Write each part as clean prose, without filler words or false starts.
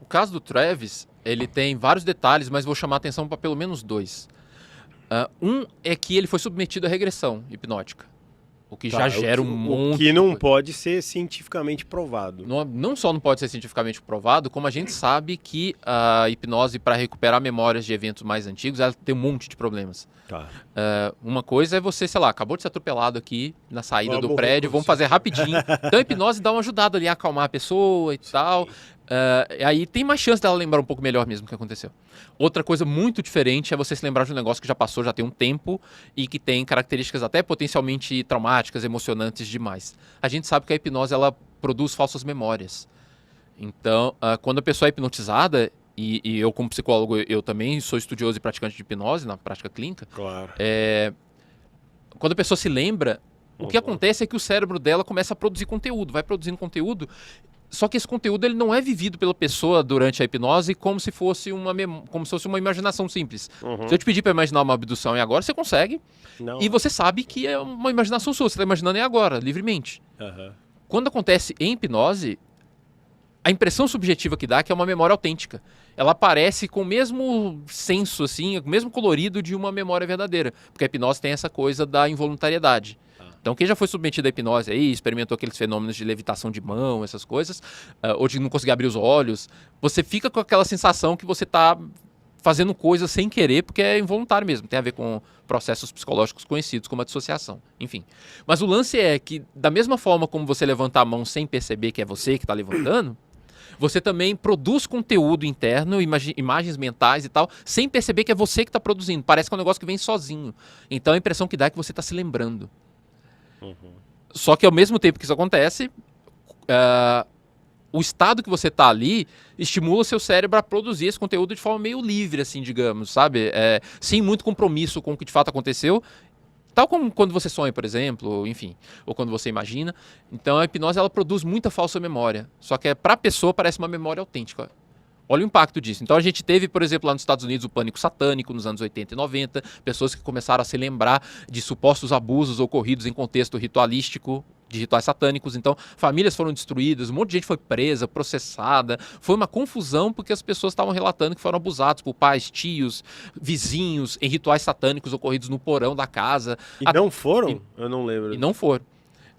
O caso do Travis, ele tem vários detalhes, mas vou chamar a atenção para pelo menos dois. Um é que ele foi submetido à regressão hipnótica, o que já gera um monte O que não pode ser cientificamente provado. Não só não pode ser cientificamente provado, como a gente sabe que a hipnose para recuperar memórias de eventos mais antigos, ela tem um monte de problemas. Tá. Uma coisa é você, sei lá, acabou de ser atropelado aqui na saída do prédio, reconstruir. vamos fazer rapidinho. Então a hipnose dá uma ajudada ali a acalmar a pessoa e tal. Aí tem mais chance dela lembrar um pouco melhor mesmo o que aconteceu. Outra coisa muito diferente é você se lembrar de um negócio que já passou, já tem um tempo e que tem características até potencialmente traumáticas, emocionantes demais. A gente sabe que a hipnose ela produz falsas memórias. Então, quando a pessoa é hipnotizada, e eu como psicólogo, eu também sou estudioso e praticante de hipnose na prática clínica, Claro. quando a pessoa se lembra, o que acontece é que o cérebro dela começa a produzir conteúdo, vai produzindo conteúdo. Só que esse conteúdo ele não é vivido pela pessoa durante a hipnose como se fosse uma imaginação simples. Se eu te pedir para imaginar uma abdução e agora, você consegue. Não. E você sabe que é uma imaginação sua, você está imaginando é agora, livremente. Quando acontece em hipnose, a impressão subjetiva que dá é que é uma memória autêntica. Ela aparece com o mesmo senso, assim, o mesmo colorido de uma memória verdadeira. Porque a hipnose tem essa coisa da involuntariedade. Então, quem já foi submetido à hipnose aí, experimentou aqueles fenômenos de levitação de mão, essas coisas, ou de não conseguir abrir os olhos, você fica com aquela sensação que você está fazendo coisas sem querer, porque é involuntário mesmo. Tem a ver com processos psicológicos conhecidos como a dissociação. Enfim. Mas o lance é que, da mesma forma como você levanta a mão sem perceber que é você que está levantando, você também produz conteúdo interno, imagens mentais e tal, sem perceber que é você que está produzindo. Parece que é um negócio que vem sozinho. Então a impressão que dá é que você está se lembrando. Só que ao mesmo tempo que isso acontece, o estado que você está ali estimula o seu cérebro a produzir esse conteúdo de forma meio livre, assim, digamos, sabe? Sem muito compromisso com o que de fato aconteceu. Tal como quando você sonha, por exemplo, enfim, ou quando você imagina. Então a hipnose ela produz muita falsa memória. Só que para a pessoa parece uma memória autêntica. Olha o impacto disso. Então a gente teve, por exemplo, lá nos Estados Unidos o pânico satânico nos anos 80 e 90, pessoas que começaram a se lembrar de supostos abusos ocorridos em contexto ritualístico, de rituais satânicos. Então famílias foram destruídas, um monte de gente foi presa, processada. Foi uma confusão porque as pessoas estavam relatando que foram abusados por pais, tios, vizinhos em rituais satânicos ocorridos no porão da casa. E não foram? Eu não lembro. E não foram.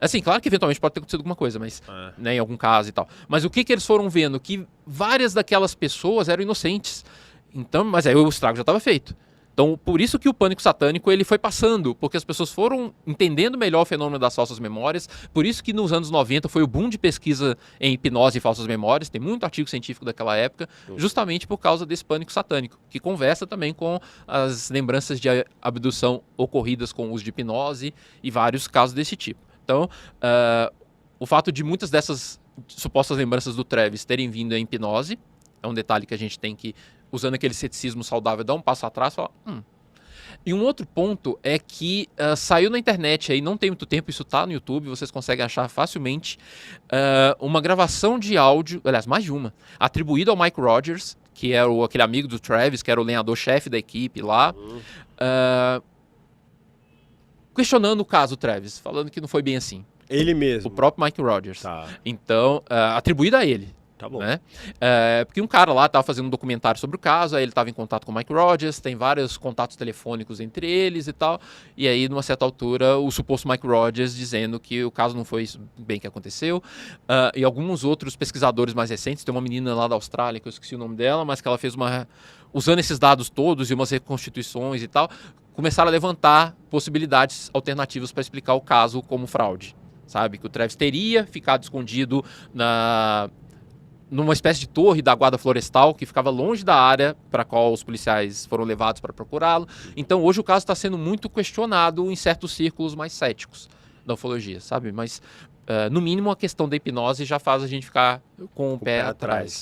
Assim, claro que eventualmente pode ter acontecido alguma coisa, mas né, em algum caso e tal. Mas o que eles foram vendo? Que várias daquelas pessoas eram inocentes. Então, mas aí o estrago já estava feito. Então, por isso que o pânico satânico ele foi passando, porque as pessoas foram entendendo melhor o fenômeno das falsas memórias. Por isso que nos anos 90 foi o boom de pesquisa em hipnose e falsas memórias. Tem muito artigo científico daquela época, justamente por causa desse pânico satânico, que conversa também com as lembranças de abdução ocorridas com o uso de hipnose e vários casos desse tipo. Então, o fato de muitas dessas supostas lembranças do Travis terem vindo em hipnose é um detalhe que a gente tem que, usando aquele ceticismo saudável, dar um passo atrás e falar, E um outro ponto é que saiu na internet aí, não tem muito tempo, isso tá no YouTube, vocês conseguem achar facilmente, uma gravação de áudio, aliás, mais de uma, atribuída ao Mike Rogers, que é aquele amigo do Travis, que era o lenhador-chefe da equipe lá, questionando o caso Travis, falando que não foi bem assim. Ele mesmo. O próprio Mike Rogers. Tá. Então, atribuído a ele. Tá bom. Né? Porque um cara lá estava fazendo um documentário sobre o caso, aí ele estava em contato com o Mike Rogers, tem vários contatos telefônicos entre eles e tal, e aí, numa certa altura, o suposto Mike Rogers dizendo que o caso não foi bem que aconteceu, e alguns outros pesquisadores mais recentes, tem uma menina lá da Austrália, que eu esqueci o nome dela, mas que ela fez usando esses dados todos e umas reconstituições e tal, começaram a levantar possibilidades alternativas para explicar o caso como fraude, sabe? Que o Travis teria ficado escondido numa espécie de torre da guarda florestal que ficava longe da área para a qual os policiais foram levados para procurá-lo. Então hoje o caso está sendo muito questionado em certos círculos mais céticos da ufologia, sabe? Mas no mínimo a questão da hipnose já faz a gente ficar com o pé atrás.